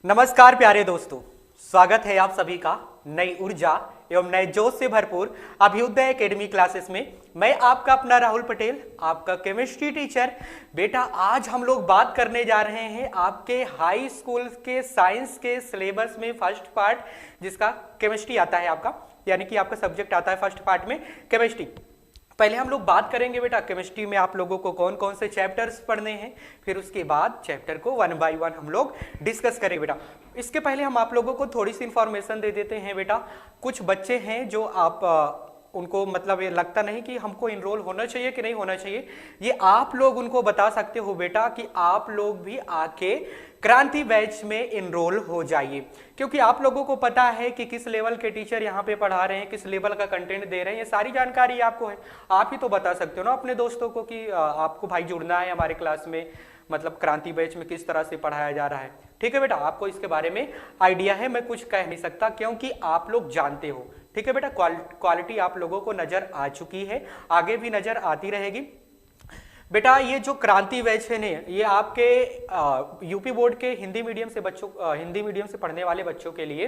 नमस्कार प्यारे दोस्तों, स्वागत है आप सभी का नई ऊर्जा एवं नए जोश से भरपूर अभ्युदय एकेडमी क्लासेस में। मैं आपका अपना राहुल पटेल, आपका केमिस्ट्री टीचर। बेटा, आज हम लोग बात करने जा रहे हैं आपके हाई स्कूल के साइंस के सिलेबस में फर्स्ट पार्ट, जिसका केमिस्ट्री आता है आपका, यानी कि आपका सब्जेक्ट आता है फर्स्ट पार्ट में केमिस्ट्री। पहले हम लोग बात करेंगे बेटा केमिस्ट्री में आप लोगों को कौन कौन से चैप्टर्स पढ़ने हैं, फिर उसके बाद चैप्टर को वन बाय वन हम लोग डिस्कस करेंगे बेटा। इसके पहले हम आप लोगों को थोड़ी सी इंफॉर्मेशन दे देते हैं बेटा। कुछ बच्चे हैं जो आप उनको मतलब ये लगता नहीं कि हमको इनरोल होना चाहिए कि नहीं होना चाहिए, ये आप लोग उनको बता सकते हो बेटा कि आप लोग भी आके क्रांति बैच में इनरोल हो जाइए, क्योंकि आप लोगों को पता है कि किस लेवल के टीचर यहाँ पे पढ़ा रहे हैं, किस लेवल का कंटेंट दे रहे हैं, ये सारी जानकारी आपको है। आप ही तो बता सकते हो ना अपने दोस्तों को कि आपको भाई जुड़ना है हमारे क्लास में, मतलब क्रांति बैच में किस तरह से पढ़ाया जा रहा है। ठीक है बेटा, आपको इसके बारे में आइडिया है, मैं कुछ कह नहीं सकता क्योंकि आप लोग जानते हो। ठीक है बेटा, क्वालिटी आप लोगों को नजर आ चुकी है, आगे भी नजर आती रहेगी बेटा। ये जो क्रांति बैच है ने, ये आपके यूपी बोर्ड के हिंदी मीडियम से पढ़ने वाले बच्चों के लिए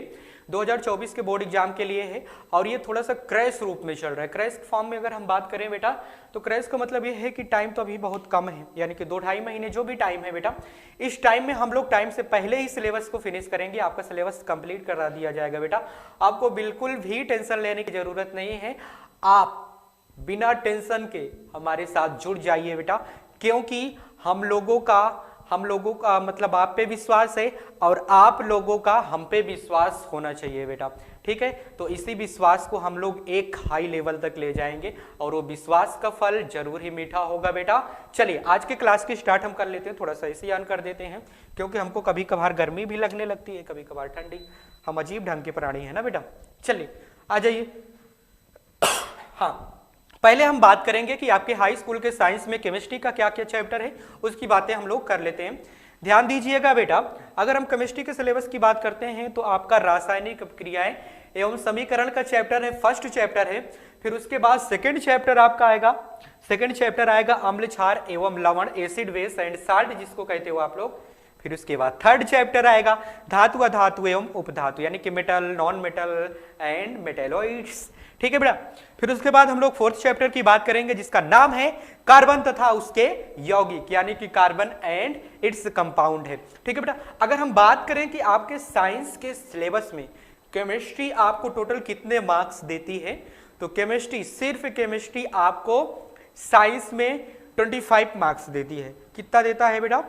2024 के बोर्ड एग्जाम के लिए है, और ये थोड़ा सा क्रैश रूप में चल रहा है। क्रैश फॉर्म में अगर हम बात करें बेटा, तो क्रैश का मतलब ये है कि टाइम तो अभी बहुत कम है, यानी कि 2-2.5 महीने जो भी टाइम है बेटा, इस टाइम में हम लोग टाइम से पहले ही सिलेबस को फिनिश करेंगे, आपका सिलेबस कंप्लीट करा दिया जाएगा बेटा। आपको बिल्कुल भी टेंशन लेने की जरूरत नहीं है, आप बिना टेंशन के हमारे साथ जुड़ जाइए बेटा, क्योंकि हम लोगों का मतलब आप पे विश्वास है और आप लोगों का हम पे विश्वास होना चाहिए बेटा। ठीक है, तो इसी विश्वास को हम लोग एक हाई लेवल तक ले जाएंगे और वो विश्वास का फल जरूर ही मीठा होगा बेटा। चलिए आज के क्लास की स्टार्ट हम कर लेते हैं, थोड़ा सा ऐसे ऑन कर देते हैं, क्योंकि हमको कभी कभार गर्मी भी लगने लगती है, कभी कभार ठंडी, हम अजीब ढंग के प्राणी है ना बेटा। चलिए आ जाइए। हाँ, पहले हम बात करेंगे कि आपके हाई स्कूल के साइंस में केमिस्ट्री का क्या क्या चैप्टर है, उसकी बातें हम लोग कर लेते हैं। ध्यान दीजिएगा बेटा, अगर हम केमिस्ट्री के सिलेबस की बात करते हैं तो आपका रासायनिक क्रियाएं एवं समीकरण का चैप्टर है, फर्स्ट चैप्टर है। फिर उसके बाद सेकंड चैप्टर आपका आएगा, सेकंड चैप्टर आएगा अम्ल क्षार एवं लवण, एसिड बेस एंड साल्ट जिसको कहते हो आप लोग। फिर उसके बाद थर्ड चैप्टर आएगा धातु अधातु एवं उपधातु, यानी कि metal, non metal and metalloids. ठीक है बेटा, फिर उसके बाद हम लोग फोर्थ चैप्टर की बात करेंगे जिसका नाम है कार्बन तथा उसके यौगिक, यानी कि कार्बन एंड इट्स कंपाउंड है। ठीक है बेटा, अगर हम बात करें कि आपके साइंस के सिलेबस में केमिस्ट्री आपको टोटल कितने मार्क्स देती है, तो केमिस्ट्री, सिर्फ केमिस्ट्री आपको साइंस में 25 मार्क्स देती है। कितना देता है बेटा?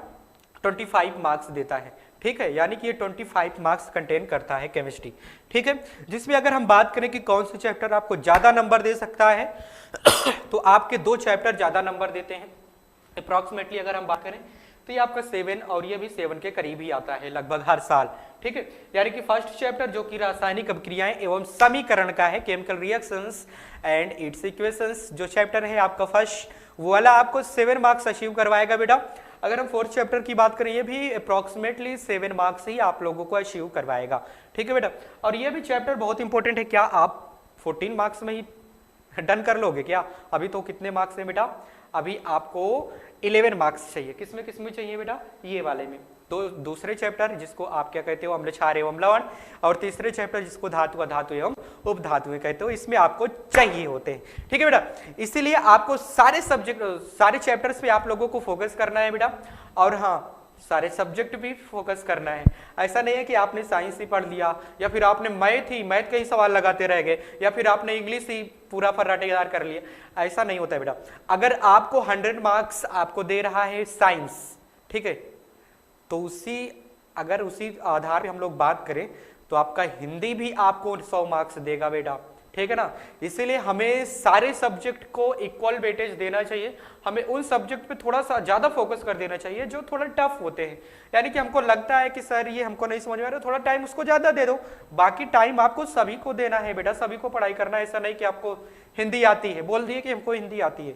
25 मार्क्स देता है। ठीक है, यानी कि ये 25 मार्क्स कंटेन करता है केमिस्ट्री। ठीक है, जिसमें अगर हम बात करें कि कौन से चैप्टर आपको ज्यादा नंबर दे सकता है तो आपके 2 चैप्टर ज्यादा नंबर देते हैं अप्रॉक्सीमेटली। अगर हम बात करें तो ये आपका 7 और ये भी 7 के करीब ही आता है लगभग हर साल। ठीक है, यानी कि फर्स्ट चैप्टर जो कि रासायनिक अभिक्रियाएं एवं समीकरण का है, chemical reactions and it's equations, जो चैप्टर है आपका फर्स्ट, वो वाला आपको 7 मार्क्स अचीव करवाएगा बेटा। अगर हम फोर्थ चैप्टर की बात करें, ये भी अप्रॉक्सीमेटली 7 मार्क्स ही आप लोगों को अचीव करवाएगा। ठीक है बेटा, और ये भी चैप्टर बहुत इंपॉर्टेंट है। क्या आप 14 मार्क्स में ही डन कर लोगे क्या? अभी तो कितने मार्क्स है बेटा? अभी आपको 11 मार्क्स चाहिए। किसमें चाहिए बेटा? ये वाले में। तो दूसरे चैप्टर जिसको आप क्या कहते हो, अम्ल क्षार एवं लवण, और तीसरे चैप्टर जिसको धातु अधातु एवं उपधातु कहते हो, इसमें आपको चाहिए होते हैं। ठीक है बेटा, इसीलिए आपको सारे चैप्टर्स पे आप लोगों को फोकस करना है बेटा। और हाँ, सारे सब्जेक्ट भी फोकस करना है। ऐसा नहीं है कि आपने साइंस ही पढ़ लिया, या फिर आपने मैथ के ही सवाल लगाते रह गए, या फिर आपने इंग्लिश ही पूरा फर्राटेदार कर लिया। ऐसा नहीं होता है बेटा। अगर आपको 100 मार्क्स आपको दे रहा है साइंस, ठीक है, तो अगर उसी आधार पे हम लोग बात करें तो आपका हिंदी भी आपको 100 मार्क्स देगा बेटा। ठीक है ना, इसीलिए हमें सारे सब्जेक्ट को इक्वल वेटेज देना चाहिए। हमें उन सब्जेक्ट पे थोड़ा सा ज्यादा फोकस कर देना चाहिए जो थोड़ा टफ होते हैं, यानी कि हमको लगता है कि सर ये हमको नहीं समझ में आ रहा, थोड़ा टाइम उसको ज्यादा दे दो। बाकी टाइम आपको सभी को देना है बेटा, सभी को पढ़ाई करना है। ऐसा नहीं कि आपको हिंदी आती है, बोल दिए कि हमको हिंदी आती है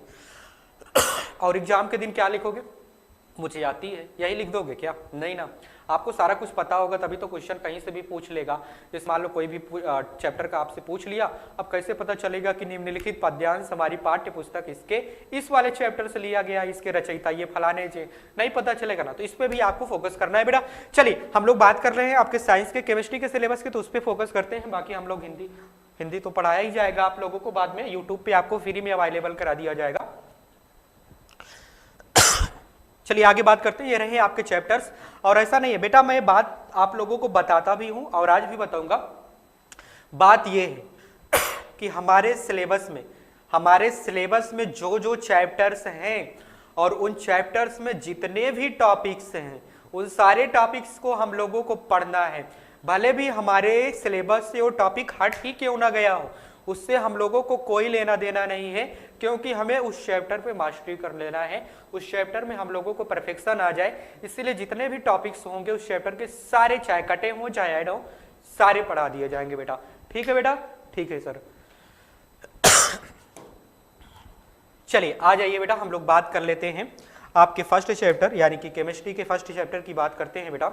और एग्जाम के दिन क्या लिखोगे? मुझे आती है, यही लिख दोगे क्या? नहीं ना, आपको सारा कुछ पता होगा तभी तो क्वेश्चन कहीं से भी पूछ लेगा। जैसे मान लो कोई भी चैप्टर का आपसे पूछ लिया, अब कैसे पता चलेगा कि निम्नलिखित पद्यांश हमारी पाठ्य पुस्तक इसके इस वाले चैप्टर से लिया गया, इसके रचयिता ये फलाने जे, नहीं पता चलेगा ना। तो इस पर भी आपको फोकस करना है बेटा। चलिए हम लोग बात कर रहे हैं आपके साइंस के केमिस्ट्री के सिलेबस के, तो उस पर फोकस करते हैं। बाकी हम लोग हिंदी तो पढ़ाया ही जाएगा आप लोगों को, बाद में यूट्यूब पे आपको फ्री में अवेलेबल करा दिया जाएगा। चलिए आगे बात करते हैं। ये रहे आपके चैप्टर्स। और ऐसा नहीं है बेटा, मैं बात आप लोगों को बताता भी हूं और आज भी बताऊंगा। बात ये है कि हमारे सिलेबस में जो जो चैप्टर्स हैं और उन चैप्टर्स में जितने भी टॉपिक्स हैं, उन सारे टॉपिक्स को हम लोगों को पढ़ना है। भले भी हमारे सिलेबस से वो टॉपिक हट ही क्यों ना गया हो, उससे हम लोगों को कोई लेना देना नहीं है, क्योंकि हमें उस चैप्टर पे मास्टरी कर लेना है, उस चैप्टर में हम लोगों को परफेक्शन आ जाए। इसीलिए जितने भी टॉपिक्स होंगे उस चैप्टर के सारे, चाहे कटे हों चाहे ऐड हो, सारे पढ़ा दिए जाएंगे बेटा। ठीक है बेटा? ठीक है सर। चलिए आ जाइए बेटा, हम लोग बात कर लेते हैं आपके फर्स्ट चैप्टर यानी कि केमिस्ट्री के फर्स्ट चैप्टर की बात करते हैं बेटा।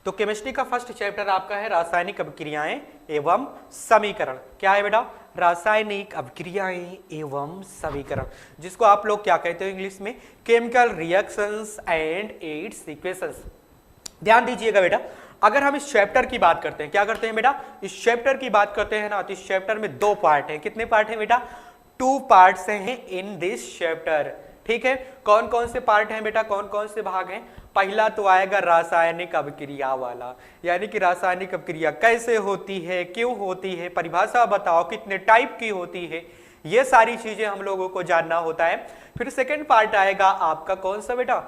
तो केमिस्ट्री का फर्स्ट चैप्टर आपका है रासायनिक अभिक्रियाएं एवं समीकरण। क्या है बेटा? रासायनिक अभिक्रियाएं एवं समीकरण, जिसको आप लोग क्या कहते हो इंग्लिश में? Chemical reactions and it's equations. ध्यान दीजिएगा बेटा, अगर हम इस चैप्टर की बात करते हैं, क्या करते हैं बेटा? इस चैप्टर की बात करते हैं ना, तो इस चैप्टर में 2 पार्ट हैं। कितने पार्ट हैं बेटा? 2 पार्ट्स हैं इन दिस चैप्टर। ठीक है, कौन कौन से पार्ट हैं बेटा, कौन कौन से भाग हैं? पहला तो आएगा रासायनिक अभिक्रिया वाला, यानी कि रासायनिक अभिक्रिया कैसे होती है, क्यों होती है, परिभाषा बताओ, कितने टाइप की होती है, ये सारी चीजें हम लोगों को जानना होता है। फिर सेकंड पार्ट आएगा आपका कौन सा बेटा?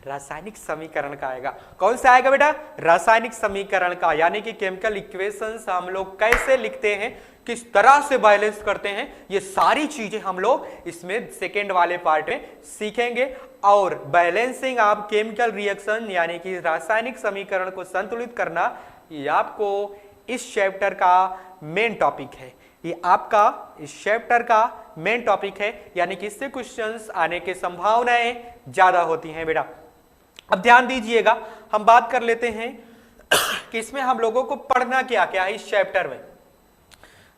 रासायनिक समीकरण का आएगा। कौन सा आएगा बेटा? रासायनिक समीकरण का, यानी कि केमिकल इक्वेशंस हम लोग कैसे लिखते हैं, किस तरह से बैलेंस करते हैं, ये सारी चीजें हम लोग इसमें सेकेंड वाले पार्ट में सीखेंगे। और बैलेंसिंग ऑफ केमिकल रिएक्शन यानी कि रासायनिक समीकरण को संतुलित करना, ये आपको इस चैप्टर का मेन टॉपिक है। ये आपका इस चैप्टर का मेन टॉपिक है, यानी कि इससे क्वेश्चंस आने की संभावनाएं ज्यादा होती हैं बेटा। अब ध्यान दीजिएगा, हम बात कर लेते हैं कि इसमें हम लोगों को पढ़ना क्या क्या है इस चैप्टर में।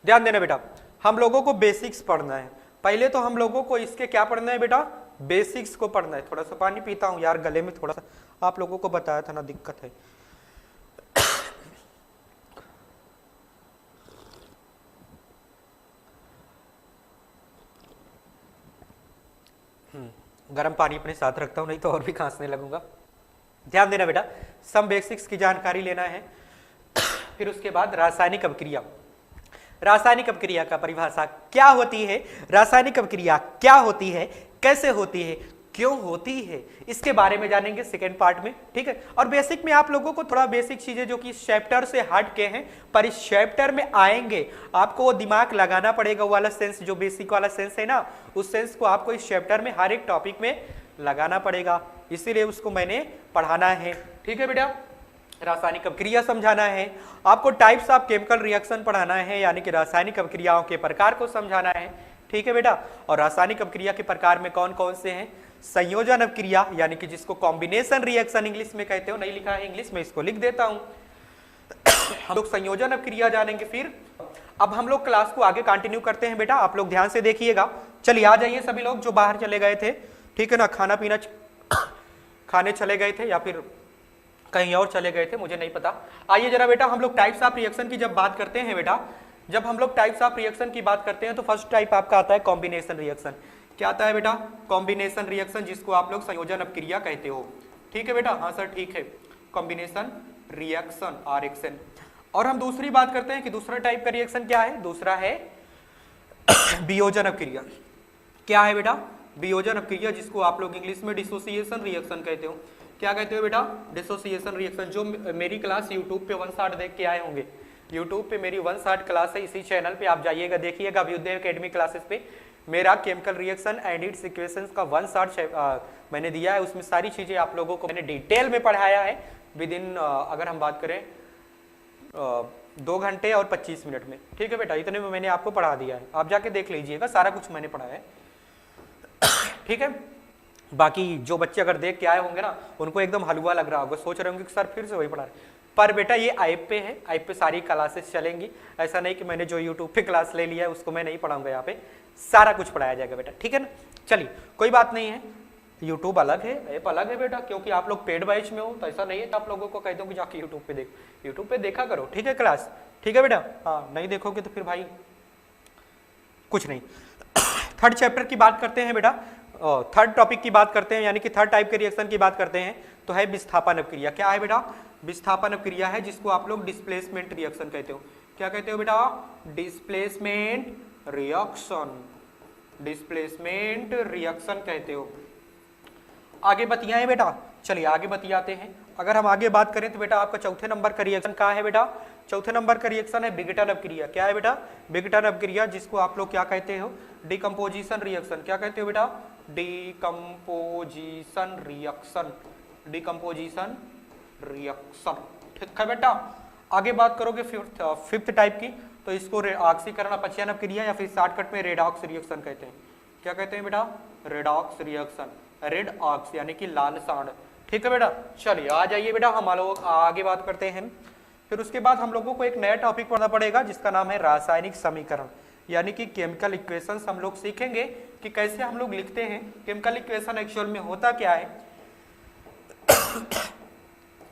ध्यान देना बेटा, हम लोगों को बेसिक्स पढ़ना है। पहले तो हम लोगों को इसके क्या पढ़ना है बेटा? बेसिक्स को पढ़ना है। थोड़ा सा पानी पीता हूं यार, गले में थोड़ा सा, आप लोगों को बताया था ना दिक्कत है। गर्म पानी अपने साथ रखता हूं, नहीं तो और भी खांसने लगूंगा। ध्यान देना बेटा, सब बेसिक्स की जानकारी लेना है। फिर उसके बाद रासायनिक अभिक्रिया। रासायनिक अभिक्रिया का परिभाषा क्या होती है, रासायनिक अभिक्रिया क्या होती है, कैसे होती है, क्यों होती है, इसके बारे में जानेंगे सेकेंड पार्ट में। ठीक है, और बेसिक में आप लोगों को थोड़ा बेसिक चीजें जो कि इस चैप्टर से हट के हैं पर इस चैप्टर में आएंगे, आपको वो दिमाग लगाना पड़ेगा। वो वाला सेंस जो बेसिक वाला सेंस है ना, उस सेंस को आपको इस चैप्टर में हर एक टॉपिक में लगाना पड़ेगा, इसीलिए उसको मैंने पढ़ाना है। ठीक है बेटा, रासायनिक अभिक्रिया समझाना है आपको, टाइप्स ऑफ केमिकल रिएक्शन पढ़ाना है, यानी कि रासायनिक अभिक्रियाओं के प्रकार को समझाना है। ठीक है बेटा, और रासायनिक अभिक्रिया के प्रकार में कौन कौन से हैं? संयोजन अभिक्रिया, यानी कि जिसको कॉम्बिनेशन रिएक्शन इंग्लिश में कहते हो, नहीं लिखा है इंग्लिश में, इसको लिख देता हूं। हम लोग संयोजन अभिक्रिया जानेंगे। फिर अब हम लोग क्लास को आगे कंटिन्यू करते हैं बेटा, आप लोग ध्यान से देखिएगा। चलिए आ जाइए सभी लोग जो बाहर चले गए थे, ठीक है ना, खाना पीना खाने चले गए थे या फिर कहीं और चले गए थे, मुझे नहीं पता। आइए जरा बेटा, हम लोग टाइप्स ऑफ रिएक्शन की जब बात करते हैं बेटा, जब हम लोग टाइप्स ऑफ रिएक्शन की बात करते हैं तो फर्स्ट टाइप आपका आता है कॉम्बिनेशन रिएक्शन। क्या आता है बेटा? कॉम्बिनेशन रिएक्शन, जिसको आप लोग संयोजन अभिक्रिया कहते हो। ठीक है बेटा? हाँ सर ठीक है, कॉम्बिनेशन रिएक्शन RXN। और हम दूसरी बात करते हैं कि दूसरा टाइप का रिएक्शन क्या है, दूसरा है वियोजन अभिक्रिया। क्या है बेटा? वियोजन अभिक्रिया, जिसको आप लोग इंग्लिश में डिसोसिएशन रिएक्शन कहते हो। क्या कहते हो बेटा? Dissociation reaction. जो मेरी क्लास यूट्यूब पे 1 शॉट देख के आए होंगे, यूट्यूब पे मेरी 1 शॉट क्लास है, इसी चैनल पे आप जाइएगा, देखिएगा अभ्युदय एकेडमी क्लासेस पे मेरा chemical reaction and it's equations का 1 शॉट मैंने दिया है। उसमें सारी चीजें आप लोगों को मैंने डिटेल में पढ़ाया है विद इन अगर हम बात करें 2 घंटे और 25 मिनट में। ठीक है बेटा, इतने में मैंने आपको पढ़ा दिया है, आप जाके देख लीजिएगा, सारा कुछ मैंने पढ़ाया है। ठीक है, बाकी जो बच्चे अगर देख के आए होंगे ना, उनको एकदम हलवा लग रहा होगा, सोच रहे होंगे कि सर फिर से वही पढ़ा रहे। पर बेटा ये ऐप पे है, ऐप पे सारी क्लासेस चलेंगी। ऐसा नहीं कि मैंने जो यूट्यूब पे क्लास ले लिया है उसको मैं नहीं पढ़ाऊंगा, यहाँ पे सारा कुछ पढ़ाया जाएगा बेटा, ठीक है ना। चलिए कोई बात नहीं है, यूट्यूब अलग है, ऐप अलग है बेटा, क्योंकि आप लोग पेड बैच में हो, तो ऐसा नहीं है कि आप लोगों को कह दूँ कि जाके यूट्यूब पे देख, यूट्यूब पे देखा करो, ठीक है क्लास, ठीक है बेटा। हाँ नहीं देखोगे तो फिर भाई कुछ नहीं। थर्ड चैप्टर की बात करते हैं बेटा, थर्ड टॉपिक की बात करते हैं, यानी कि थर्ड टाइप के रिएक्शन की बात करते हैं, तो है विस्थापन अपक्रिया। क्या है बेटा? विस्थापन अपक्रिया है, जिसको आप लोग डिस्प्लेसमेंट रिएक्शन कहते हो। क्या कहते हो बेटा? डिस्प्लेसमेंट रिएक्शन, डिस्प्लेसमेंट रिएक्शन कहते हो। आगे बतियाएं बेटा, चलिए आगे बतियाते हैं। अगर हम आगे बात करें तो बेटा आपका चौथे नंबर का रिएक्शन क्या है बेटा? चौथे नंबर का रिएक्शन है विघटन अपक्रिया। क्या है बेटा? विघटन अपक्रिया, जिसको आप लोग क्या कहते हो? Decomposition reaction. क्या कहते हो बेटा? डिकम्पोजिशन रिएक्शन, डिकम्पोजिशन रिएक्शन, ठीक है बेटा। आगे बात करोगे फिफ्थ टाइप की, तो इसको ऑक्सीकरण अपचयन अपक्रिया या फिर शॉर्टकट में रेडॉक्स रिएक्शन कहते हैं। क्या कहते हैं बेटा? रेडॉक्स रिएक्शन, रेड ऑक्स यानी कि लाल सांड, ठीक है बेटा। चलिए आ जाइए बेटा, हम लोग आगे बात करते हैं। फिर उसके बाद हम लोगों को एक नया टॉपिक पढ़ना पड़ेगा, जिसका नाम है रासायनिक समीकरण, यानी कि केमिकल इक्वेशंस। हम लोग सीखेंगे कि कैसे हम लोग लिखते हैं केमिकल इक्वेशन, एक्चुअल में होता क्या है,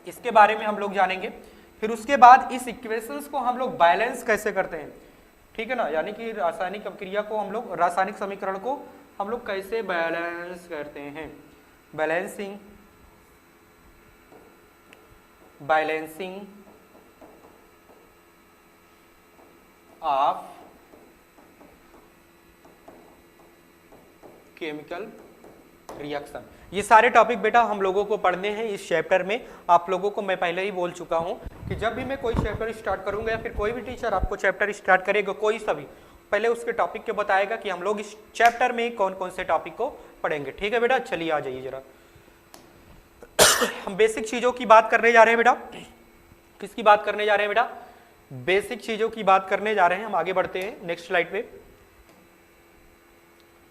इसके बारे में हम लोग जानेंगे। फिर उसके बाद इस इक्वेशंस को हम लोग बैलेंस कैसे करते हैं, ठीक है ना, यानी कि रासायनिक अपक्रिया को हम लोग, रासायनिक समीकरण को हम लोग कैसे बैलेंस करते हैं, balancing, balancing of chemical reaction. ये सारे टॉपिक बेटा हम लोगों को पढ़ने हैं इस चैप्टर में। आप लोगों को मैं पहले ही बोल चुका हूं कि जब भी मैं कोई चैप्टर स्टार्ट करूंगा या फिर कोई भी टीचर आपको चैप्टर स्टार्ट करेगा, कोई सभी, पहले उसके टॉपिक के बताएगा कि हम लोग इस चैप्टर में कौन कौन से टॉपिक को पढ़ेंगे, ठीक है बेटा। चलिए आ जाइए जरा, हम बेसिक चीजों की बात करने जा रहे हैं बेटा। किसकी बात करने जा रहे हैं बेटा? बेसिक चीजों की बात करने जा रहे हैं। हम आगे बढ़ते हैं नेक्स्ट स्लाइड पे,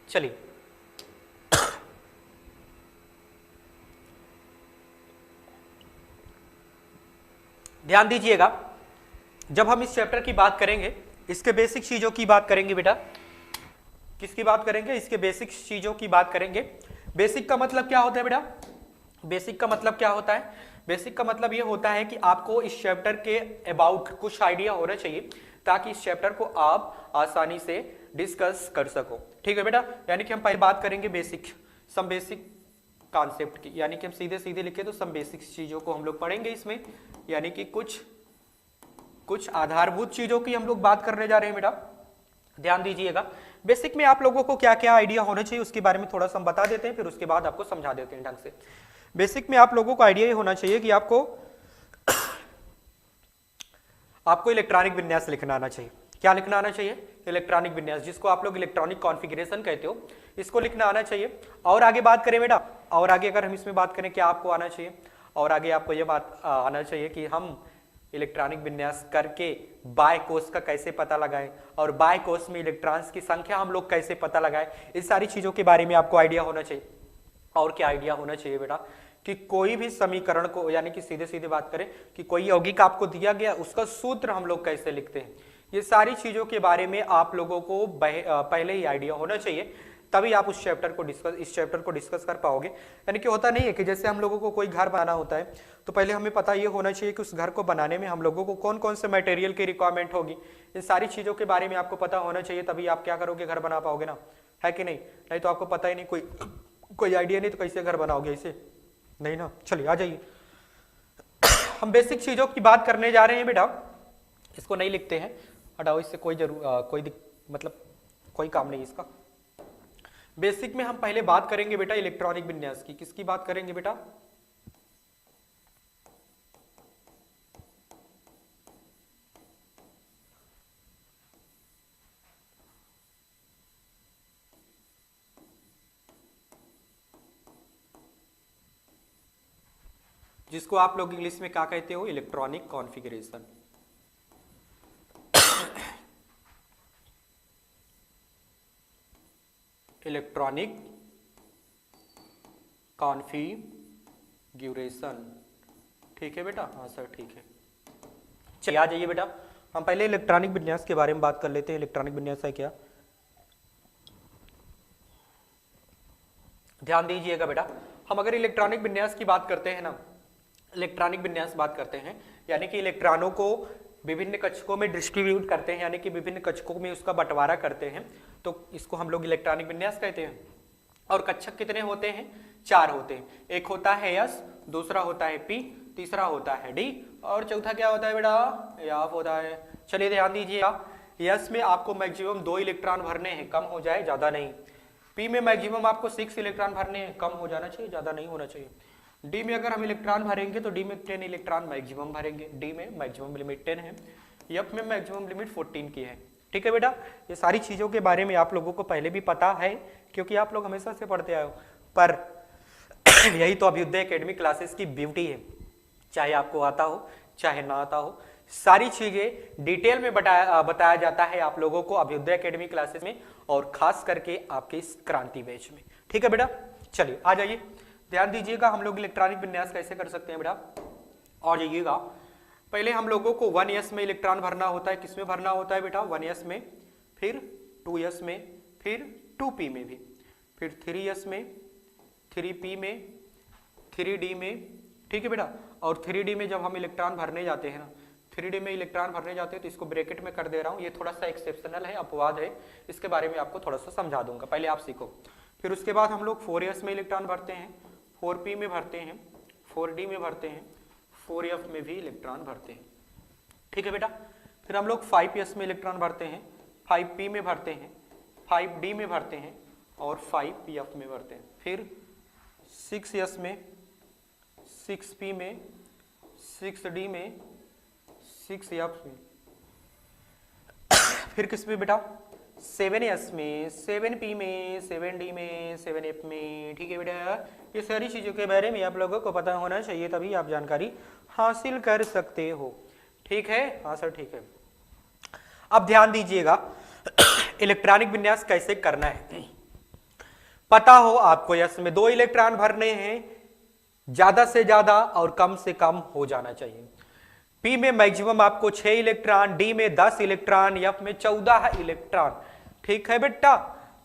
चलिए। ध्यान दीजिएगा, जब हम इस चैप्टर की बात करेंगे, इसके बेसिक चीजों की बात करेंगे बेटा। किसकी बात करेंगे? इसके बेसिक चीजों की बात करेंगे। बेसिक का मतलब क्या होता है बेटा? बेसिक का मतलब क्या होता है? बेसिक का मतलब ये होता है कि आपको इस चैप्टर के अबाउट कुछ आइडिया होना चाहिए, ताकि इस चैप्टर को आप आसानी से डिस्कस कर सको, ठीक है बेटा। यानी कि हम पहले बात करेंगे बेसिक, सम बेसिक कॉन्सेप्ट की, यानी कि हम सीधे सीधे लिखे तो सम बेसिक चीजों को हम लोग पढ़ेंगे इसमें, यानी कि कुछ आधारभूत चीजों की हम लोग बात करने जा रहे हैं बेटा। ध्यान दीजिएगा, बेसिक में आप लोगों को क्या क्या आइडिया होना चाहिए उसके बारे में थोड़ा सा हम बता देते हैं, फिर उसके बाद आपको समझा देते हैं ढंग से। बेसिक में आप लोगों को आइडिया ये होना चाहिए कि आपको इलेक्ट्रॉनिक विन्यास लिखना आना चाहिए। क्या लिखना आना चाहिए? इलेक्ट्रॉनिक विन्यास, जिसको आप लोग इलेक्ट्रॉनिक कॉन्फ़िगरेशन कहते हो, इसको लिखना आना चाहिए। और आगे बात करें बेटा, और आगे अगर हम इसमें बात करें क्या आपको आना चाहिए, और आगे आपको ये बात आना चाहिए कि हम इलेक्ट्रॉनिक विन्यास करके बाय कोष का कैसे पता लगाएं, और बाय कोष में इलेक्ट्रॉन्स की संख्या हम लोग कैसे पता लगाएं, इस सारी चीजों के बारे में आपको आइडिया होना चाहिए। और क्या आइडिया होना चाहिए बेटा? कि कोई भी समीकरण को, यानी कि सीधे सीधे बात करें कि कोई यौगिक आपको दिया गया, उसका सूत्र हम लोग कैसे लिखते हैं, ये सारी चीजों के बारे में आप लोगों को पहले ही आइडिया होना चाहिए, तभी आप इस चैप्टर को डिस्कस कर पाओगे। यानी कि होता नहीं है कि जैसे हम लोगों को कोई घर बनाना होता है, तो पहले हमें पता ये होना चाहिए कि उस घर को बनाने में हम लोगों को कौन कौन से मटेरियल की रिक्वायरमेंट होगी, इन सारी चीजों के बारे में आपको पता होना चाहिए, तभी आप क्या करोगे, घर बना पाओगे ना, है कि नहीं? नहीं तो आपको पता ही नहीं, कोई आइडिया नहीं, तो कैसे घर बनाओगे? इसे नहीं ना। चलिए आ जाइए, हम बेसिक चीजों की बात करने जा रहे हैं बेटा। इसको नहीं लिखते हैं, हटाओ, इससे कोई काम नहीं इसका। बेसिक में हम पहले बात करेंगे बेटा इलेक्ट्रॉनिक विन्यास की। किसकी बात करेंगे बेटा? जिसको आप लोग इंग्लिश में क्या कहते हो? Electronic configuration. Electronic configuration. ठीक है बेटा, हाँ सर ठीक है। चलिए आ जाइए बेटा, हम पहले इलेक्ट्रॉनिक विन्यास के बारे में बात कर लेते हैं। इलेक्ट्रॉनिक विन्यास है क्या, ध्यान दीजिएगा बेटा। हम अगर इलेक्ट्रॉनिक विन्यास की बात करते हैं ना, इलेक्ट्रॉनिक विन्यास बात करते हैं यानी कि इलेक्ट्रॉनों को विभिन्न कक्षकों में डिस्ट्रीब्यूट करते हैं, यानी कि विभिन्न कक्षकों में उसका बंटवारा करते हैं, तो इसको हम लोग इलेक्ट्रॉनिक विन्यास कहते हैं। और कक्षक कितने होते हैं, 4 होते हैं। एक होता है यस, दूसरा होता है पी, तीसरा होता है डी, और चौथा क्या होता है बेटा, एफ होता है। चलिए ध्यान दीजिएगा, यस में आपको मैक्सिमम 2 इलेक्ट्रॉन भरने हैं, कम हो जाए ज्यादा नहीं। पी में मैक्सिमम आपको 6 इलेक्ट्रॉन भरने हैं, कम हो जाना चाहिए ज्यादा नहीं होना चाहिए। डी में अगर हम इलेक्ट्रॉन भरेंगे तो डी में 10 इलेक्ट्रॉन मैक्सिमम भरेंगे, डी में मैक्सिमम लिमिट 10 है, एफ में मैक्सिमम लिमिट 14 की है। ठीक है बेटा, ये सारी चीजों के बारे में आप लोगों को पहले भी पता है क्योंकि आप लोग हमेशा से पढ़ते आए हो, पर यही तो अभ्युदय एकेडमी क्लासेस की ब्यूटी है, चाहे आपको आता हो चाहे ना आता हो, सारी चीजें डिटेल में बताया जाता है आप लोगों को अभ्युदय एकेडमी क्लासेस में, और खास करके आपके इस क्रांति बैच में। ठीक है बेटा, चलिए आ जाइए, ध्यान दीजिएगा हम लोग इलेक्ट्रॉनिक विन्यास कैसे कर सकते हैं बेटा। और जाइएगा, पहले हम लोगों को 1s में इलेक्ट्रॉन भरना होता है। किसमें भरना होता है बेटा, 1s में, फिर 2s में, फिर 2p में भी, फिर 3s में, 3p में, 3d में। ठीक है बेटा, और 3d में जब हम इलेक्ट्रॉन भरने जाते हैं ना, 3d में इलेक्ट्रॉन भरने जाते हैं तो इसको ब्रैकेट में कर दे रहा हूं, ये थोड़ा सा एक्सेप्शनल है, अपवाद है, इसके बारे में आपको थोड़ा सा समझा दूंगा, पहले आप सीखो। फिर उसके बाद हम लोग 4s में इलेक्ट्रॉन भरते हैं, 4p में भरते हैं, 4d में भरते हैं, 4f में भी इलेक्ट्रॉन भरते हैं। ठीक है बेटा, फिर हम लोग 5s में इलेक्ट्रॉन भरते हैं, 5p में भरते हैं, 5d में भरते हैं, और 5pf में भरते हैं। फिर 6s में, 6p में, 6d में, 6f में, फिर किस में बेटा, 7s में, 7p में, 7d में, 7f में। ठीक है बेटा, ये सारी चीजों के बारे में आप लोगों को पता होना चाहिए, तभी आप जानकारी हासिल कर सकते हो। ठीक है, हाँ सर ठीक है। अब ध्यान दीजिएगा, इलेक्ट्रॉनिक विन्यास कैसे करना है, पता हो आपको, यस में 2 इलेक्ट्रॉन भरने हैं, ज्यादा से ज्यादा और कम से कम हो जाना चाहिए। पी में मैक्सिमम आपको 6 इलेक्ट्रॉन, डी में 10 इलेक्ट्रॉन, एफ में 14 इलेक्ट्रॉन। ठीक है बेटा,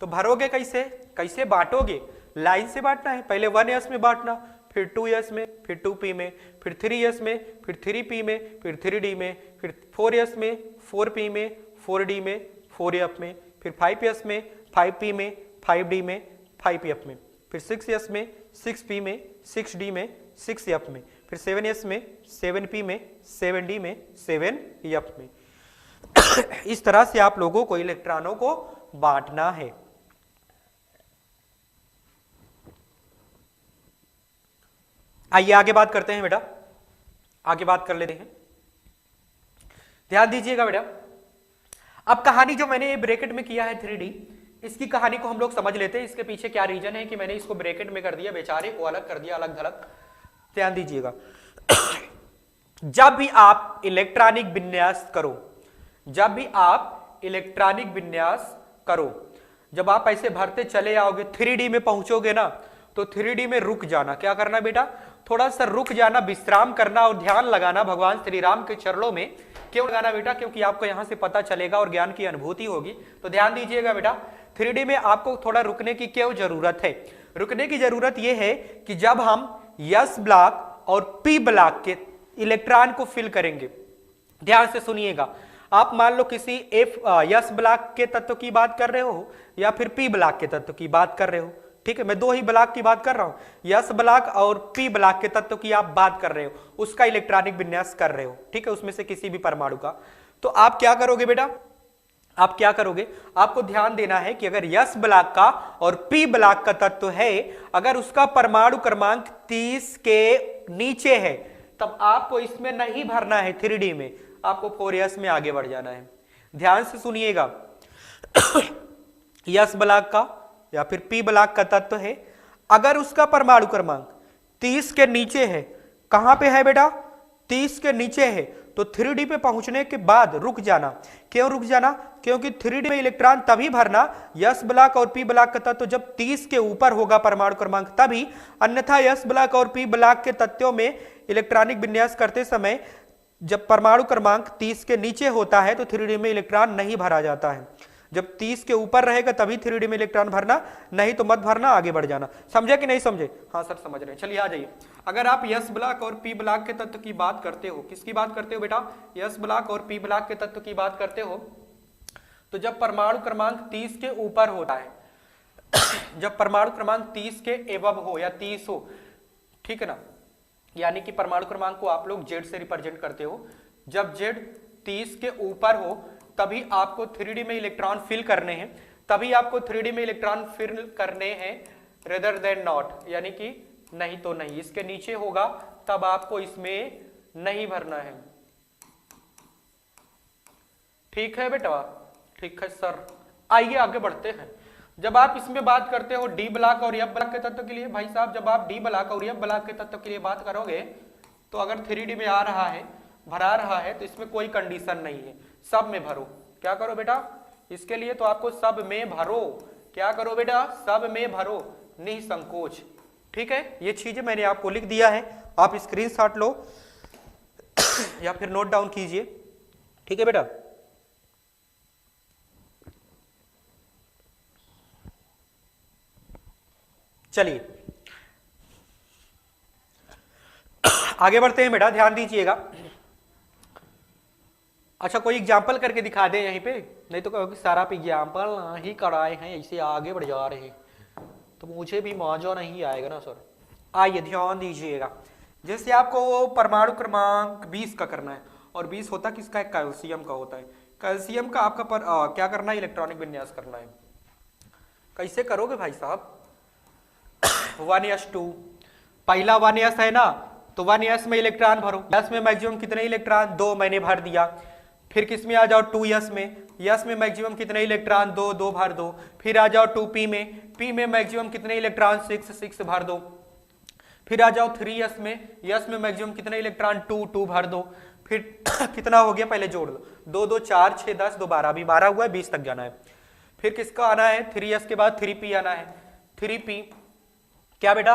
तो भरोगे कैसे, कैसे बांटोगे, लाइन से बांटना है, पहले 1s में बांटना, फिर 2s में, फिर 2p में, फिर 3s में, फिर 3p में, फिर 3d में, फिर 4s में, 4p में, 4d में, 4f में, फिर 5s में, 5p में, 5d में, 5f में, फिर 6s में, 6p में, 6d में, 6f में, फिर 7s में, 7p में, 7d में, 7f में। इस तरह से आप लोगों को इलेक्ट्रॉनों को बांटना है। आइए आगे बात करते हैं बेटा, आगे बात कर लेते हैं, ध्यान दीजिएगा बेटा। अब कहानी जो मैंने ब्रैकेट में किया है 3D, इसकी कहानी को हम लोग समझ लेते हैं, इसके पीछे क्या रीजन है कि मैंने इसको ब्रैकेट में कर दिया, बेचारे को अलग कर दिया, अलग थलग। ध्यान दीजिएगा, जब भी आप इलेक्ट्रॉनिक विन्यास करो, जब भी आप इलेक्ट्रॉनिक विन्यास करो, जब आप ऐसे भरते चले आओगे 3D में पहुंचोगे ना, तो 3D में रुक जाना, क्या करना बेटा, थोड़ा सा रुक जाना, विश्राम करना और ध्यान लगाना भगवान श्री राम के चरणों में। क्यों लगाना बेटा, क्योंकि आपको यहां से पता चलेगा और ज्ञान की अनुभूति होगी। तो ध्यान दीजिएगा बेटा, 3D में आपको थोड़ा रुकने की क्यों जरूरत है, रुकने की जरूरत यह है कि जब हम S ब्लॉक और P ब्लॉक के इलेक्ट्रॉन को फिल करेंगे, ध्यान से सुनिएगा, आप मान लो किसी S ब्लॉक के तत्व की बात कर रहे हो या फिर P ब्लॉक के तत्व की बात कर रहे हो। ठीक है, मैं 2 ही ब्लॉक की बात कर रहा हूं, S ब्लॉक और P ब्लॉक के तत्व की आप बात कर रहे हो, उसका इलेक्ट्रॉनिक विन्यास कर रहे हो। ठीक है, उसमें से किसी भी परमाणु का, तो आप क्या करोगे बेटा, आप क्या करोगे, आपको ध्यान देना है कि अगर S ब्लॉक का और P ब्लॉक का तत्व है, अगर उसका परमाणु क्रमांक 30 के नीचे है, तब आपको इसमें नहीं भरना है 3D में, आपको 4s में आगे बढ़ जाना है। ध्यान से सुनिएगा, S ब्लॉक का या फिर P ब्लॉक का तत्व है, अगर उसका परमाणु क्रमांक 30 के नीचे है, कहां पे है बेटा, 30 के नीचे है, तो 3D पे पहुंचने के बाद रुक जाना। क्यों रुक जाना? क्योंकि 3D में इलेक्ट्रॉन तभी भरना s ब्लॉक और p ब्लॉक का तत्व जब 30 के ऊपर होगा परमाणु क्रमांक तभी, अन्यथा s ब्लॉक और p ब्लॉक के तत्वों में इलेक्ट्रॉनिक विन्यास करते समय जब परमाणु क्रमांक 30 के नीचे होता है तो 3D में इलेक्ट्रॉन नहीं भरा जाता है। जब 30 के ऊपर रहेगा तभी 3D में इलेक्ट्रॉन भरना, नहीं तो मत भरना, आगे बढ़ जाना। समझे कि नहीं समझे? हाँ सर समझ रहे हैं। चलिए आ जाइए। अगर आप s ब्लॉक और p ब्लॉक के तत्व की बात करते हो, किसकी बात करते हो बेटा? s ब्लॉक और p ब्लॉक के तत्व की बात करते हो, तो जब परमाणु क्रमांक 30 के ऊपर होता है, जब परमाणु क्रमांक 30 के एबव हो या 30 हो, ठीक है ना, यानी कि परमाणु क्रमांक को आप लोग Z से रिप्रेजेंट करते हो, जब Z 30 के ऊपर हो तभी आपको 3D में इलेक्ट्रॉन फिल करने हैं, तभी आपको 3D में इलेक्ट्रॉन फिल करने हैं, रेदर देन नॉट, यानी कि नहीं तो नहीं। इसके नीचे होगा तब आपको इसमें नहीं भरना है। ठीक है बेटा? ठीक है सर। आइए आगे बढ़ते हैं। जब आप इसमें बात करते हो डी ब्लॉक और एफ ब्लॉक के तत्व के लिए, भाई साहब जब आप डी ब्लॉक और एफ ब्लॉक के तत्व के लिए बात करोगे तो अगर 3D में आ रहा है, भरा रहा है, तो इसमें कोई कंडीशन नहीं है, सब में भरो। क्या करो बेटा? इसके लिए तो आपको सब में भरो। क्या करो बेटा? सब में भरो, निसंकोच। ठीक है, ये चीजें मैंने आपको लिख दिया है, आप स्क्रीनशॉट लो या फिर नोट डाउन कीजिए। ठीक है बेटा? चलिए आगे बढ़ते हैं बेटा, ध्यान दीजिएगा। अच्छा कोई एग्जाम्पल करके दिखा दे यहीं पे, नहीं तो कहोगे सारा एग्जाम्पल ही कराए हैं, ऐसे आगे बढ़ जा रहे हैं, तो मुझे भी मौजा नहीं आएगा ना सर। आइए ध्यान दीजिएगा। जैसे आपको परमाणु क्रमांक 20 का करना है, और 20 होता किसका है? कैल्शियम का होता है। कैल्शियम का आपका क्या करना है? इलेक्ट्रॉनिक विन्यास करना है। कैसे करोगे भाई साहब? 1s2, पहला 1s है ना, तो 1s में इलेक्ट्रॉन भरो। s में मैक्सिमम कितने इलेक्ट्रॉन? 2, मैंने भर दिया। फिर किस में आ जाओ? 2s में। s में मैक्सिमम कितने इलेक्ट्रॉन? 2, 2 भर दो। फिर आ जाओ 2p में। p में मैक्सिमम कितने इलेक्ट्रॉन? 6, 6 भर दो। फिर आ जाओ 3s में। s में मैक्सिमम कितने इलेक्ट्रॉन? 2, 2 भर दो। फिर कितना हो गया? पहले जोड़ लो, 2, 2 4 6 10 2 12, अभी 12 हुआ है, 20 तक जाना है। फिर किसका आना है? 3s के बाद 3p आना है। 3p क्या बेटा?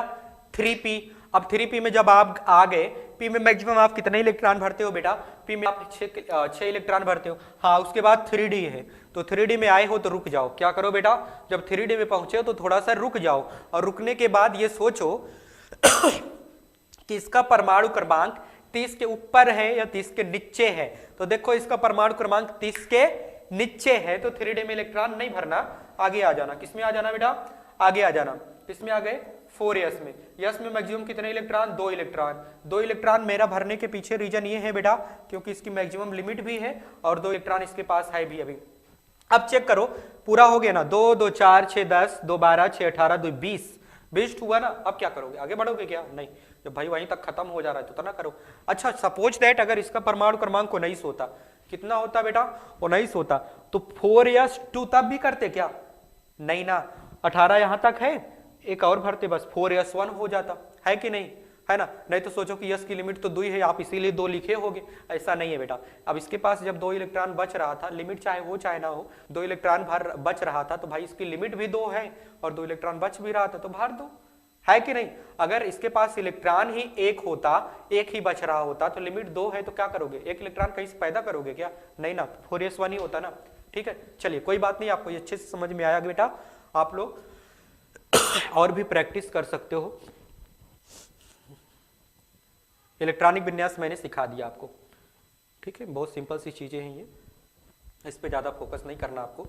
3p। अब 3p में जब आप आ गए, p में मैक्सिमम आप कितने इलेक्ट्रॉन भरते हो बेटा? p में आप 6 इलेक्ट्रॉन भरते हो। हाँ, उसके बाद 3d है, तो 3d में आए हो तो रुक जाओ। क्या करो बेटा? जब 3d में पहुंचे हो तो थोड़ा सा रुक जाओ, और रुकने के बाद ये सोचो कि इसका परमाणु क्रमांक 30 के ऊपर है या 30 के नीचे है। तो देखो इसका परमाणु क्रमांक 30 के नीचे है, तो 3d में इलेक्ट्रॉन नहीं भरना, आगे आ जाना। किसमें आ जाना बेटा? आगे आ जाना। किसमें आ गए? 4s में। s में मैक्सिमम कितने इलेक्ट्रॉन? 2 इलेक्ट्रॉन। 2 इलेक्ट्रॉन मेरा भरने के पीछे रीजन ये है बेटा, क्योंकि इसकी मैक्सिमम लिमिट भी है और 2 इलेक्ट्रॉन इसके पास है भी अभी। अब चेक करो, पूरा हो गया ना? 2, 2 4 6 10 2 12 6 18 2 20, 20 हुआ ना? अब क्या करोगे? आगे बढ़ोगे क्या? नहीं, जब भाई वहीं तक खत्म हो जा रहा है तो ना करो। अच्छा सपोज दैट अगर इसका परमाणु क्रमांक 19 होता, कितना होता बेटा? 19 होता, तो 4s2 तब भी करते क्या? नहीं ना, 18 यहां तक है, एक और भरते, बस 4s1 हो जाता है कि नहीं? है ना? नहीं तो सोचो कि s की लिमिट तो 2 ही है, आप इसीलिए 2 लिखे होगे। ऐसा नहीं है बेटा। अब इसके पास जब 2 इलेक्ट्रॉन बच रहा था, लिमिट चाहे हो चाहे ना हो, 2 इलेक्ट्रॉन बच रहा था, तो भाई इसकी लिमिट भी 2 है और 2 इलेक्ट्रॉन बच भी रहा था, तो भर दो, है कि नहीं? अगर इसके पास इलेक्ट्रॉन ही एक होता, एक ही बच रहा होता, तो लिमिट 2 है, तो क्या करोगे? एक इलेक्ट्रॉन कहीं से पैदा करोगे क्या? नहीं ना, 4s1 ही होता ना। ठीक है, चलिए कोई बात नहीं, आपको ये अच्छे से समझ में आया बेटा। आप लोग और भी प्रैक्टिस कर सकते हो। इलेक्ट्रॉनिक विन्यास मैंने सिखा दिया आपको। ठीक है, बहुत सिंपल सी चीजें हैं ये, इस पे ज्यादा फोकस नहीं करना आपको।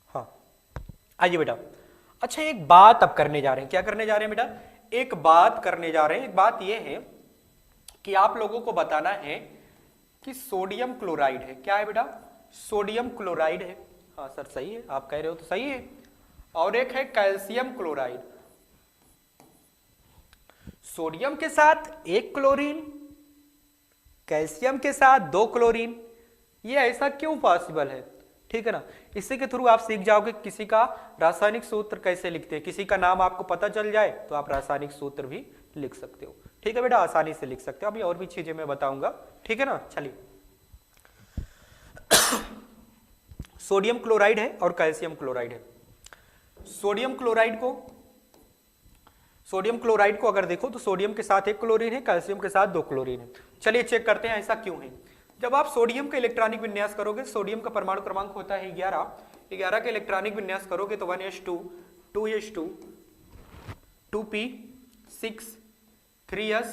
हाँ आइए बेटा। अच्छा एक बात अब करने जा रहे हैं। क्या करने जा रहे हैं बेटा? एक बात करने जा रहे हैं। एक बात यह है कि आप लोगों को बताना है कि सोडियम क्लोराइड है। क्या है बेटा? सोडियम क्लोराइड है। हाँ सर सही है, आप कह रहे हो तो सही है। और एक है कैल्शियम क्लोराइड। सोडियम के साथ 1 क्लोरीन, कैल्शियम के साथ 2 क्लोरीन। ये ऐसा क्यों पॉसिबल है? ठीक है ना। इसी के थ्रू आप सीख जाओगे किसी का रासायनिक सूत्र कैसे लिखते हैं, किसी का नाम आपको पता चल जाए तो आप रासायनिक सूत्र भी लिख सकते हो। ठीक है बेटा, आसानी से लिख सकते हो। अभी और भी चीजें मैं बताऊंगा, ठीक है ना। चलिए, सोडियम क्लोराइड है और कैल्शियम क्लोराइड है। सोडियम क्लोराइड को अगर देखो तो सोडियम के साथ एक क्लोरीन है, कैल्शियम के साथ 2 क्लोरीन है। चलिए चेक करते हैं ऐसा क्यों है। जब आप सोडियम का इलेक्ट्रॉनिक विन्यास करोगे, सोडियम का परमाणु क्रमांक होता है 11 का इलेक्ट्रॉनिक विन्यास करोगे तो 1s2 2s2 2p6 3s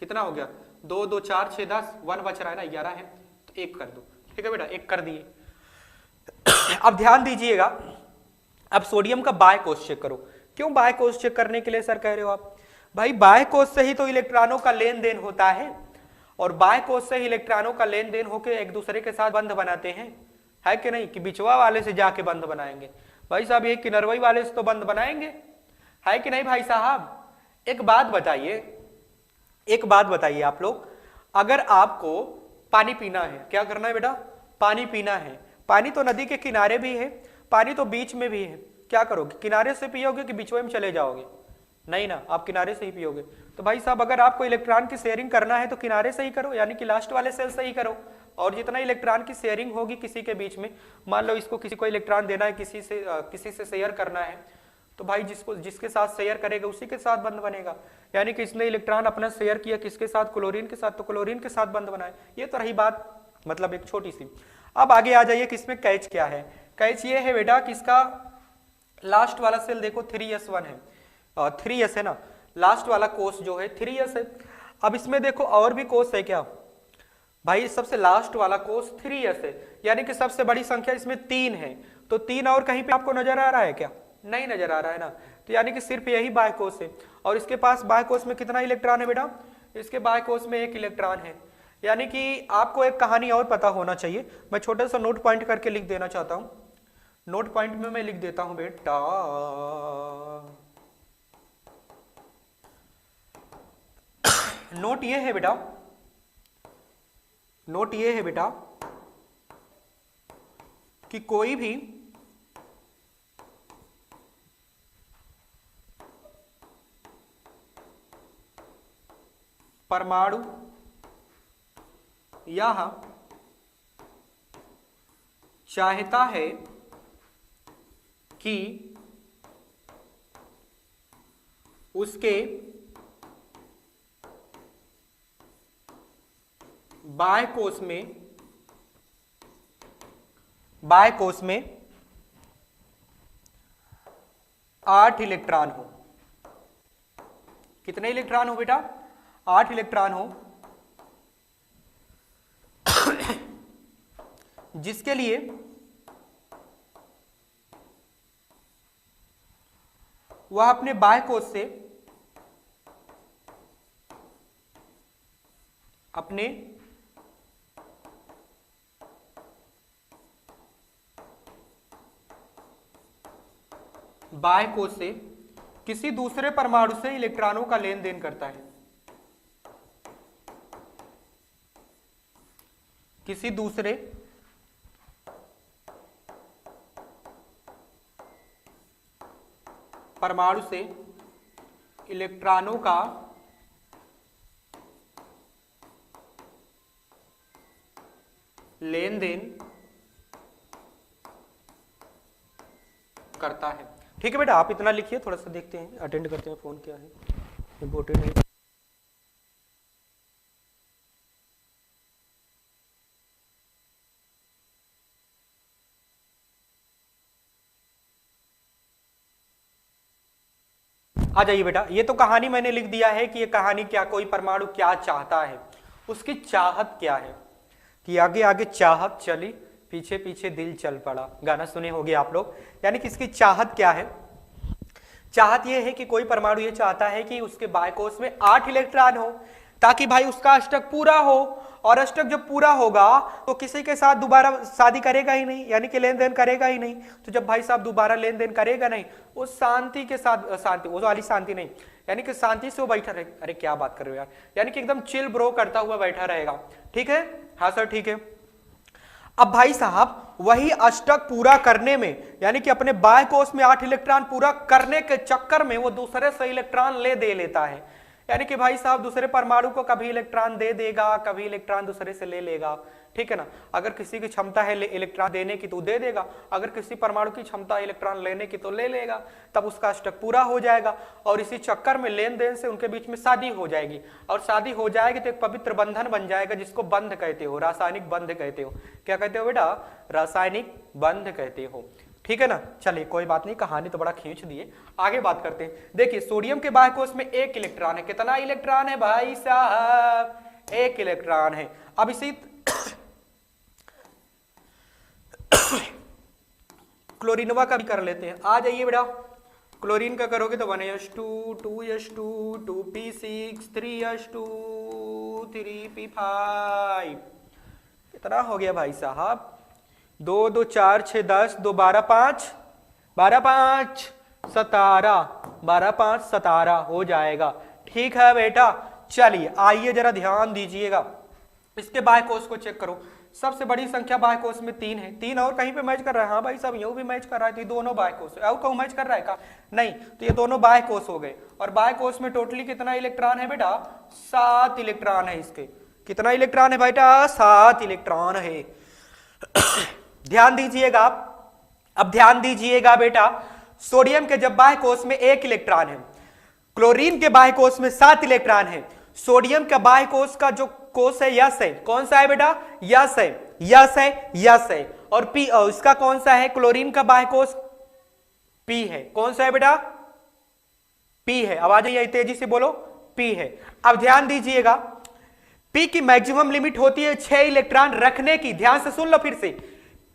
कितना हो गया, 2 2 4 6 10, 1 बच रहा है ना, 11 है तो 1 कर दो। ठीक है बेटा, 1 कर दिए। अब ध्यान दीजिएगा, अब सोडियम का बाह्य कोश चेक करो। क्यों बाह्य कोश चेक करने के लिए सर कह रहे हो आप? भाई बाह्य कोश से ही तो इलेक्ट्रॉनों का लेन देन होता है, और बाह्य कोश से ही इलेक्ट्रॉनों का लेन देन होकर एक दूसरे के साथ बंध बनाते हैं, है कि नहीं? कि बिचवा वाले से जाके बंध बनाएंगे। भाई साहब ये किनरवई वाले से तो बंध बनाएंगे, है कि नहीं भाई साहब? एक बात बताइए आप लोग, अगर आपको पानी पीना है, क्या करना है बेटा? पानी पीना है। पानी तो नदी के किनारे भी है, पानी तो बीच में भी है, क्या करोगे? किनारे से पियोगे कि बिचवे में चले जाओगे? नहीं ना, आप किनारे से ही पियोगे। तो भाई साहब अगर आपको इलेक्ट्रॉन की शेयरिंग करना है तो किनारे से ही करो, यानी कि लास्ट वाले सेल से ही करो। और जितना इलेक्ट्रॉन की शेयरिंग होगी किसी के बीच में, मान लो इसको किसी को इलेक्ट्रॉन देना है, किसी से शेयर करना है, तो भाई जिसके साथ शेयर करेगा उसी के साथ बंध बनेगा। यानी कि इसने इलेक्ट्रॉन अपना शेयर किया किसके साथ? क्लोरीन के साथ, तो क्लोरीन के साथ बंध बनाए। ये तो रही बात, मतलब एक छोटी सी। अब आगे आ जाइए कि इसमें कैच क्या है। कैच ये है बेटा कि इसका लास्ट वाला सेल देखो 3s1 है, 3s है ना, लास्ट वाला कोष जो है 3s है। अब इसमें देखो और भी कोष है क्या? भाई सबसे लास्ट वाला कोष 3s है, यानी कि सबसे बड़ी संख्या इसमें 3 है। तो 3 और कहीं पे आपको नजर आ रहा है क्या? नहीं नजर आ रहा है ना, तो यानी कि सिर्फ यही बाह्य कोष है। और इसके पास बाह्य कोष में कितना इलेक्ट्रॉन है बेटा? इसके बाह्य कोष में 1 इलेक्ट्रॉन है। यानी कि आपको एक कहानी और पता होना चाहिए, मैं छोटा सा नोट पॉइंट करके लिख देना चाहता हूं। नोट पॉइंट में मैं लिख देता हूं बेटा, नोट ये है बेटा कि कोई भी परमाणु यह चाहता है कि उसके बाह्य कोष में 8 इलेक्ट्रॉन हो। कितने इलेक्ट्रॉन हो बेटा? 8 इलेक्ट्रॉन हो, जिसके लिए वह अपने बाह्य कोष से अपने बाह्य कोष से किसी दूसरे परमाणु से इलेक्ट्रॉनों का लेन देन करता है। किसी दूसरे परमाणु से इलेक्ट्रॉनों का लेन देन करता है। ठीक है बेटा, आप इतना लिखिए, थोड़ा सा देखते हैं, अटेंड करते हैं, फोन क्या है, इंपॉर्टेंट है। आ जाइए बेटा, ये तो कहानी मैंने लिख दिया है कि ये कहानी क्या, कोई परमाणु क्या चाहता है, उसकी चाहत क्या है, कि आगे आगे चाहत चली, पीछे पीछे दिल चल पड़ा। गाना सुने होंगे आप लोग। यानी कि इसकी चाहत क्या है? चाहत ये है कि कोई परमाणु ये चाहता है कि उसके बाह्य कोष में 8 इलेक्ट्रॉन हो, ताकि भाई उसका अष्टक पूरा हो, और अष्टक जब पूरा होगा तो किसी के साथ दोबारा शादी करेगा ही नहीं, यानी कि लेन देन करेगा ही नहीं। तो जब भाई साहब दोबारा लेन देन करेगा नहीं, वो शांति के साथ, शांति वो वाली शांति नहीं, यानी कि शांति से वो बैठा रहेगा। अरे क्या बात कर रहे हो यार, यानी कि एकदम चिल ब्रो करता हुआ बैठा रहेगा। ठीक है, हाँ सर ठीक है। अब भाई साहब वही अष्टक पूरा करने में, यानी कि अपने बाह्य कोश में 8 इलेक्ट्रॉन पूरा करने के चक्कर में वो दूसरे से इलेक्ट्रॉन ले दे लेता है। यानी कि भाई साहब दूसरे परमाणु को कभी इलेक्ट्रॉन दे देगा, कभी इलेक्ट्रॉन दूसरे से ले लेगा, ठीक है ना। अगर किसी की क्षमता है इलेक्ट्रॉन देने की तो दे देगा, अगर किसी परमाणु की क्षमता है इलेक्ट्रॉन लेने की तो ले लेगा, तब उसका अष्टक पूरा हो जाएगा। और इसी चक्कर में लेन देन से उनके बीच में शादी हो जाएगी, और शादी हो जाएगी तो एक पवित्र बंधन बन जाएगा, जिसको बंध कहते हो, रासायनिक बंध कहते हो। क्या कहते हो बेटा? रासायनिक बंध कहते हो, ठीक है ना। चलिए कोई बात नहीं, कहानी तो बड़ा खींच दिए, आगे बात करते हैं। देखिए सोडियम के बाह्य कोश में 1 इलेक्ट्रॉन है। कितना इलेक्ट्रॉन है भाई साहब? 1 इलेक्ट्रॉन है। अब इसी क्लोरीनवा का भी कर लेते हैं। आ जाइए बेटा, क्लोरीन का करोगे तो 1s2 2s2 2p6 3s2 3p5। कितना हो गया भाई साहब? 2 2 4 6 10 2 12 5 12 5 17 12 5 17 हो जाएगा, ठीक है बेटा। चलिए आइए जरा ध्यान दीजिएगा, इसके बाह्य कोश को चेक करो। सबसे बड़ी संख्या बाह्य कोश में 3 है। 3 और कहीं पे मैच कर रहा है? हाँ भाई साहब यूं भी मैच कर रहा है, तो ये दोनों बाह्य कोश है। और कहूं मैच कर रहा है का? नहीं, तो ये दोनों बाह्य कोश हो गए। और बाह्य कोश में टोटली कितना इलेक्ट्रॉन है बेटा? 7 इलेक्ट्रॉन है इसके। कितना इलेक्ट्रॉन है बेटा? 7 इलेक्ट्रॉन है। ध्यान दीजिएगा, अब ध्यान दीजिएगा बेटा, सोडियम के जब बाह्य कोश में 1 इलेक्ट्रॉन है, क्लोरीन के बाह्य कोश में 7 इलेक्ट्रॉन है। सोडियम के बाह्य कोश का जो कोश है यस है, कौन सा है बेटा? यस है, यस है, यस है। और पी इसका कौन सा है? क्लोरीन का बाह्य कोश पी है। कौन सा है बेटा? पी है। अब आ जाइए तेजी से बोलो, पी है। अब ध्यान दीजिएगा, पी की मैक्सिमम लिमिट होती है 6 इलेक्ट्रॉन रखने की। ध्यान से सुन लो फिर से,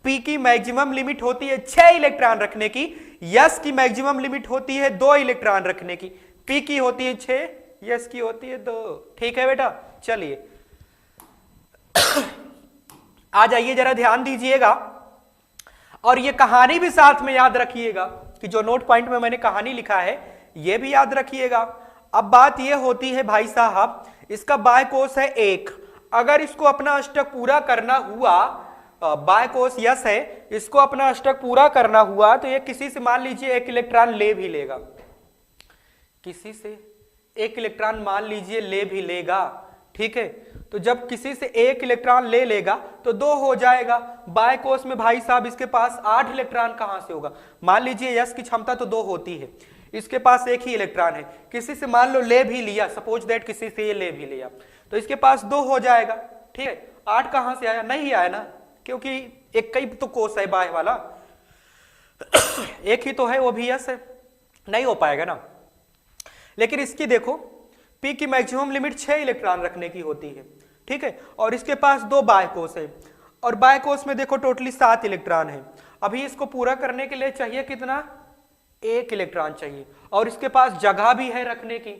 पी की मैक्सिमम लिमिट होती है 6 इलेक्ट्रॉन रखने की। यस की मैक्सिमम लिमिट होती है 2 इलेक्ट्रॉन रखने की। पी की होती है 6, यस की होती है 2, ठीक है बेटा। चलिए आ जाइए जरा ध्यान दीजिएगा, और ये कहानी भी साथ में याद रखिएगा कि जो नोट पॉइंट में मैंने कहानी लिखा है ये भी याद रखिएगा। अब बात ये होती है भाई साहब, इसका बाह्य कोश है 1, अगर इसको अपना अष्टक पूरा करना हुआ, बाह्य कोश यस है, इसको अपना अष्टक पूरा करना हुआ तो ये किसी से मान लीजिए 1 इलेक्ट्रॉन ले भी लेगा, किसी से 1 इलेक्ट्रॉन मान लीजिए ले भी लेगा, ठीक है। तो जब किसी से 1 इलेक्ट्रॉन ले लेगा तो 2 हो जाएगा। बाह्य कोश में भाई साहब इसके पास 8 इलेक्ट्रॉन कहां से होगा? मान लीजिए यस की क्षमता तो 2 होती है, इसके पास 1 ही इलेक्ट्रॉन है, किसी से मान लो ले भी लिया, सपोज दैट किसी से ये ले भी लिया, तो इसके पास 2 हो जाएगा, ठीक है। 8 कहां से आया? नहीं आया ना, क्योंकि एक ही तो कोश है बाह्य वाला, एक ही तो है, वो भी यस है, नहीं हो पाएगा ना। लेकिन इसकी देखो, पी की मैक्सिमम लिमिट 6 इलेक्ट्रॉन रखने की होती है, ठीक है, और इसके पास 2 बाह्य कोश है, और बाह्य कोश में देखो टोटली 7 इलेक्ट्रॉन है। अभी इसको पूरा करने के लिए चाहिए कितना? 1 इलेक्ट्रॉन चाहिए, और इसके पास जगह भी है रखने की।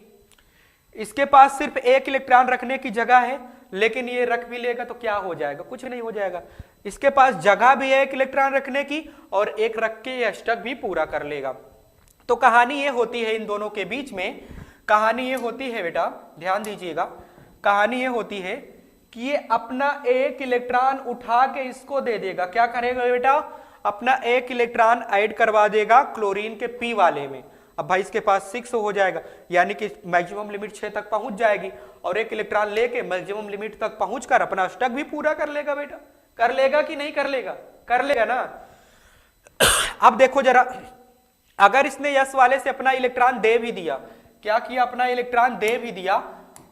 इसके पास सिर्फ 1 इलेक्ट्रॉन रखने की जगह है, लेकिन ये रख भी लेगा तो क्या हो जाएगा? कुछ नहीं हो जाएगा। इसके पास जगह भी है 1 इलेक्ट्रॉन रखने की, और 1 रख के ये अष्टक भी पूरा कर लेगा। तो कहानी ये होती है इन दोनों के बीच में, कहानी ये होती है बेटा, ध्यान दीजिएगा, कहानी ये होती है कि ये अपना 1 इलेक्ट्रॉन उठा के इसको दे देगा। क्या करेगा बेटा? अपना 1 इलेक्ट्रॉन ऐड करवा देगा क्लोरीन के पी वाले में। अब भाई इसके पास 6 हो जाएगा, यानी कि मैक्सिमम लिमिट 6 तक पहुंच जाएगी, और 1 इलेक्ट्रॉन लेके मैक्सिमम लिमिट तक पहुंचकर अपना अष्टक भी पूरा कर लेगा बेटा। कर लेगा कि नहीं कर लेगा? कर लेगा ना। अब देखो जरा, अगर इसने यस वाले से अपना इलेक्ट्रॉन दे भी दिया, क्या किया? अपना इलेक्ट्रॉन दे भी दिया,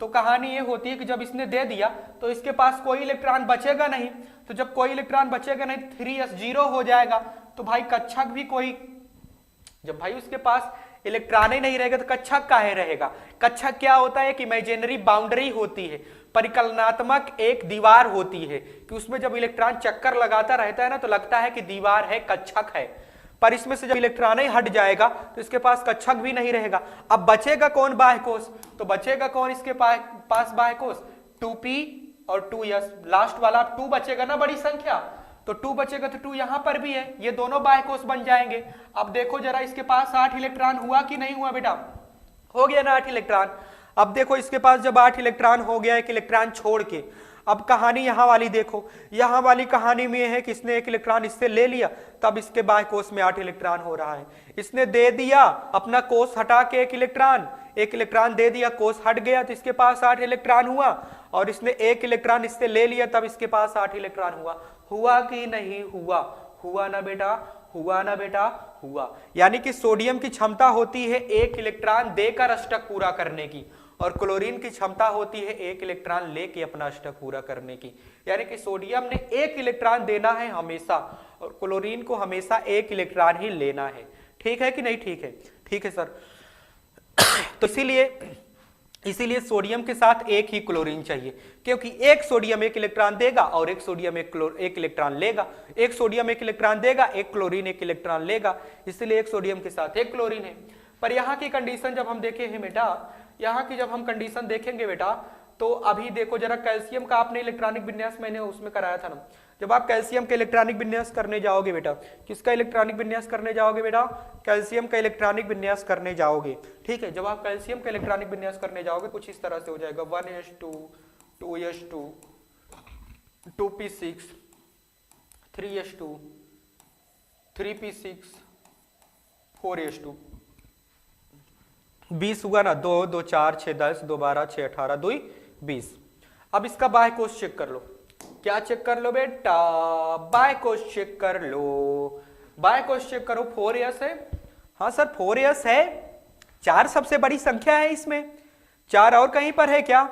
तो कहानी ये होती है कि जब इसने दे दिया तो इसके पास कोई इलेक्ट्रॉन बचेगा नहीं। तो जब कोई इलेक्ट्रॉन बचेगा नहीं, 3s 0 हो जाएगा। तो भाई कक्षक भी कोई, जब भाई उसके पास इलेक्ट्रॉन ही नहीं रहेगा तो कक्षक काहे रहेगा? कक्षक क्या होता है कि इमेजिनरी बाउंड्री होती है, परिकल्पनात्मक एक दीवार होती है, कि उसमें जब इलेक्ट्रॉन चक्कर लगाता रहता है ना तो लगता है कि दीवार है, कक्षक है, पर इसमें से जब इलेक्ट्रॉन ही हट जाएगा तो इसके पास कक्षक भी नहीं रहेगा। अब बचेगा कौन? बाह्य कोश। तो बचेगा कौन इसके पास बाह्य कोश? 2p और 2s, लास्ट वाला 2 बचेगा ना, बड़ी संख्या, तो 2 बचेगा तो 2 यहां पर भी है, ये दोनों बाह्य कोश बन जाएंगे। अब देखो जरा, इसके पास 8 इलेक्ट्रॉन हुआ कि नहीं हुआ बेटा? हो गया ना 8 इलेक्ट्रॉन। अब देखो इसके पास जब 8 इलेक्ट्रॉन हो गया, 1 इलेक्ट्रॉन छोड़ के, अब कहानी यहाँ वाली देखो, यहाँ वाली कहानी में है कि इसने एक इलेक्ट्रॉन इससे ले लिया, तब इसके बाह्य कोश में 8 इलेक्ट्रॉन हो रहा है। इसने दे दिया अपना कोश हटा के एक इलेक्ट्रॉन दे दिया, कोश हट गया तो इसके पास 8 इलेक्ट्रॉन हुआ, और इसने एक इलेक्ट्रॉन इससे ले लिया तब इसके पास 8 इलेक्ट्रॉन हुआ। हुआ कि नहीं हुआ? हुआ ना बेटा, हुआ ना बेटा, हुआ। यानी कि सोडियम की क्षमता होती है एक इलेक्ट्रॉन देकर अष्टक पूरा करने की, और क्लोरीन की क्षमता होती है एक इलेक्ट्रॉन लेके अपना अष्टक पूरा करने की। यानी कि सोडियम ने एक इलेक्ट्रॉन देना है हमेशा, और क्लोरीन को हमेशा एक इलेक्ट्रॉन ही लेना है। ठीक है कि नहीं? ठीक है, ठीक है सर। तो इसीलिए सोडियम के साथ एक ही क्लोरीन चाहिए, क्योंकि एक सोडियम एक इलेक्ट्रॉन देगा और एक सोडियम एक इलेक्ट्रॉन लेगा, एक सोडियम एक इलेक्ट्रॉन देगा, एक क्लोरीन एक इलेक्ट्रॉन लेगा, इसलिए एक सोडियम के साथ एक क्लोरीन है। पर यहाँ की कंडीशन जब हम देखे हैं बेटा, यहाँ की जब हम कंडीशन देखेंगे बेटा, तो अभी देखो जरा, कैल्शियम का आपने इलेक्ट्रॉनिक विन्यास मैंने उसमें कराया था ना, जब आप कैल्शियम का इलेक्ट्रॉनिक विन्यास करने जाओगे बेटा, किसका इलेक्ट्रॉनिक विन्यास करने जाओगे बेटा? कैल्शियम का इलेक्ट्रॉनिक विन्यास करने जाओगे। ठीक है, जब आप कैल्शियम का इलेक्ट्रॉनिक विन्यास करने जाओगे कुछ इस तरह से हो जाएगा, 1s2 2s2 2p6 3s2 3p6 4s2 20 हुआ ना, 2 2 4 6 10 2 12 6 18 2 20। अब इसका बाह्य कोश चेक कर लो। क्या चेक कर लो बेटा? बाह्य कोश चेक कर लो। बाह्य कोश चेक करो। 4s है, हाँ सर 4s है। 4 सबसे बड़ी संख्या है इसमें। 4 और कहीं पर है क्या?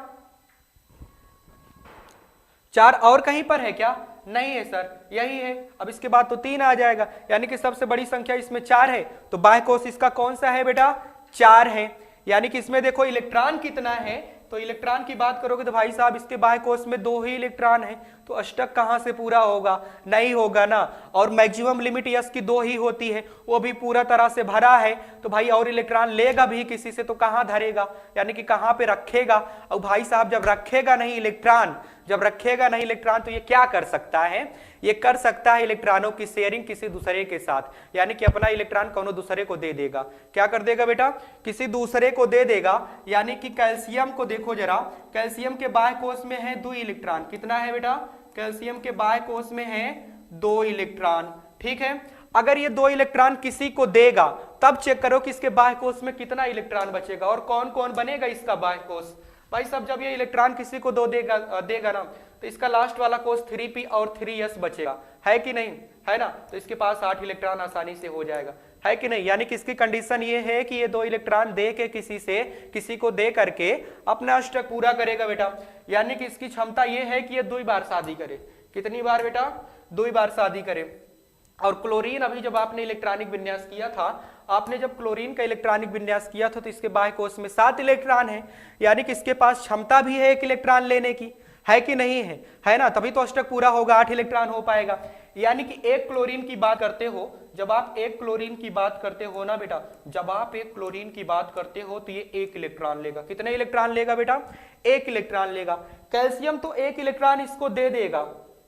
4 और कहीं पर है क्या? नहीं है सर, यही है। अब इसके बाद तो 3 आ जाएगा, यानी कि सबसे बड़ी संख्या इसमें 4 है, तो बाह्य कोश इसका कौन सा है बेटा? 4 है। यानी कि इसमें देखो इलेक्ट्रॉन कितना है, तो इलेक्ट्रॉन की बात करोगे तो भाई साहब इसके बाह्य कोश में 2 ही इलेक्ट्रॉन है, तो अष्टक कहां से पूरा होगा? नहीं होगा ना। और मैक्सिमम लिमिट यस की 2 ही होती है, वो भी पूरा तरह से भरा है, तो भाई और इलेक्ट्रॉन लेगा भी किसी से तो कहां धरेगा, यानी कि कहां पे रखेगा? और भाई साहब जब रखेगा नहीं इलेक्ट्रॉन, तो ये क्या कर सकता है? ये कर सकता है इलेक्ट्रॉनों की शेयरिंग किसी दूसरे के साथ, यानी कि अपना इलेक्ट्रॉन कोनो दूसरे को दे देगा। क्या कर देगा बेटा? किसी दूसरे को दे देगा। यानी कि कैल्शियम को देखो जरा, कैल्शियम के बाह्य कोश में है 2 इलेक्ट्रॉन। कितना है बेटा? कैल्शियम के बाह्य कोश में है 2 इलेक्ट्रॉन। ठीक है, अगर ये 2 इलेक्ट्रॉन किसी को देगा, तब चेक करो कि इसके बाह्य कोश में कितना इलेक्ट्रॉन बचेगा और कौन कौन बनेगा इसका बाह्य कोश। भाई साहब जब ये इलेक्ट्रॉन किसी को देगा ना, तो इसका लास्ट वाला कोश 3p और 3s बचेगा, है कि नहीं? है ना। तो इसके पास 8 इलेक्ट्रॉन आसानी से हो जाएगा, है कि नहीं? यानी कि इसकी कंडीशन ये है कि ये 2 इलेक्ट्रॉन दे के किसी को दे करके अपना अष्टक पूरा करेगा बेटा। यानी कि इसकी क्षमता ये है कि ये 2 बार शादी करे। कितनी बार बेटा? 2 बार शादी करे। और क्लोरीन, अभी जब आपने इलेक्ट्रॉनिक विन्यास किया था, आपने जब क्लोरीन का इलेक्ट्रॉनिक विन्यास किया था, तो इसके बाह्य कोश में 7 इलेक्ट्रॉन है, यानी कि इसके पास क्षमता भी है 1 इलेक्ट्रॉन लेने की, है कि नहीं है? है ना, तभी तो अष्टक पूरा होगा, 8 इलेक्ट्रॉन हो पाएगा। यानी कि एक क्लोरीन की बात करते हो, जब आप एक क्लोरीन की बात करते हो ना बेटा, जब आप एक क्लोरीन की बात करते हो तो ये 1 इलेक्ट्रॉन लेगा। कितने इलेक्ट्रॉन लेगा बेटा? 1 इलेक्ट्रॉन लेगा। कैल्शियम तो 1 इलेक्ट्रॉन इसको दे देगा,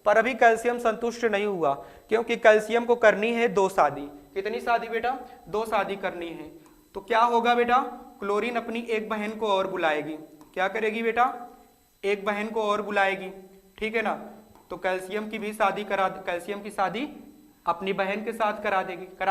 पर अभी कैल्शियम संतुष्ट नहीं हुआ, क्योंकि कैल्शियम को करनी है 2 शादी। कितनी शादी बेटा? 2 शादी करनी है। तो क्या होगा बेटा? क्लोरीन अपनी एक बहन को और बुलाएगी। क्या करेगी बेटा? एक बहन को और बुलाएगी, ठीक है ना। तो कैल्शियम की भी शादी कैल्शियम की शादी अपनी बहन के साथ करा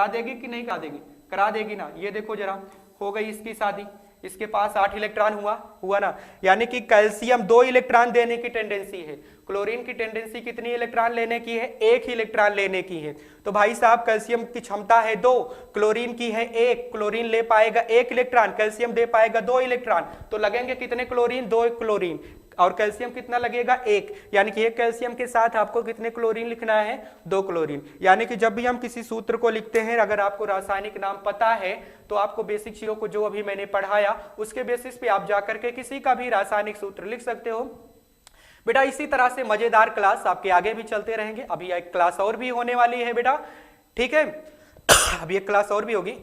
देगी कि नहीं करा देगी? करा देगी ना। ये देखो जरा, हो गई इसकी शादी, इसके पास 8 इलेक्ट्रॉन हुआ ना। यानी कि कैल्शियम 2 इलेक्ट्रॉन देने की टेंडेंसी है, क्लोरीन की टेंडेंसी कितनी इलेक्ट्रॉन लेने की है? 1 इलेक्ट्रॉन लेने की है। तो भाई साहब कैल्शियम की क्षमता है 2, क्लोरीन की है 1, क्लोरीन ले पाएगा 1 इलेक्ट्रॉन, कैल्शियम दे पाएगा 2 इलेक्ट्रॉन, तो लगेंगे कितने क्लोरीन? 2 क्लोरीन। और कैल्शियम कितना लगेगा? 1। यानी कि एक कैल्शियम के साथ आपको कितने क्लोरीन लिखना है? 2 क्लोरीन। यानी कि जब भी हम किसी सूत्र को लिखते हैं, अगर आपको रासायनिक नाम पता है तो आपको बेसिक चीजों को जो अभी मैंने पढ़ाया उसके बेसिस पे आप जाकर के किसी का भी रासायनिक सूत्र लिख सकते हो बेटा। इसी तरह से मजेदार क्लास आपके आगे भी चलते रहेंगे। अभी एक क्लास और भी होने वाली है बेटा, ठीक है। अभी एक क्लास और भी होगी,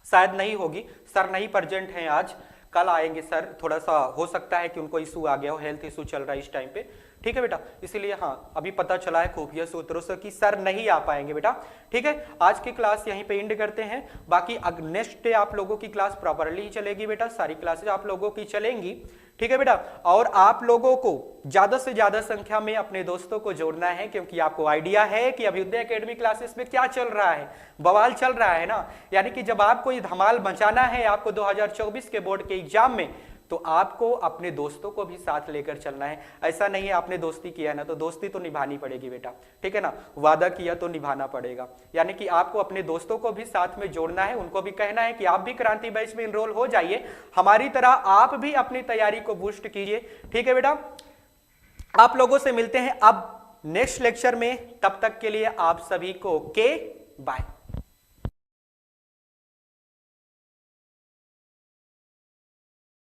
शायद नहीं होगी, सर नहीं प्रेजेंट हैं आज, कल आएंगे सर। थोड़ा सा हो सकता है कि उनको इशू आ गया हो, हेल्थ इशू चल रहा है इस टाइम पे, ठीक है बेटा। इसीलिए हाँ, अभी पता चला है खुफिया सूत्रों से कि सर नहीं आ पाएंगे बेटा, ठीक है। आज की क्लास यहीं पे एंड करते हैं। बाकी नेक्स्ट डे आप लोगों की क्लास प्रॉपरली चलेगी बेटा, सारी क्लासेज आप लोगों की चलेंगी, ठीक है बेटा। और आप लोगों को ज्यादा से ज्यादा संख्या में अपने दोस्तों को जोड़ना है, क्योंकि आपको आइडिया है कि अभ्युदय एकेडमी क्लासेस में क्या चल रहा है, बवाल चल रहा है ना। यानी कि जब आपको ये धमाल मचाना है आपको 2024 के बोर्ड के एग्जाम में, तो आपको अपने दोस्तों को भी साथ लेकर चलना है। ऐसा नहीं है आपने दोस्ती किया ना तो दोस्ती तो निभानी पड़ेगी बेटा, ठीक है ना, वादा किया तो निभाना पड़ेगा। यानी कि आपको अपने दोस्तों को भी साथ में जोड़ना है, उनको भी कहना है कि आप भी क्रांति बैच में इनरोल हो जाइए, हमारी तरह आप भी अपनी तैयारी को बूस्ट कीजिए, ठीक है बेटा। आप लोगों से मिलते हैं अब नेक्स्ट लेक्चर में, तब तक के लिए आप सभी को ओके बाय।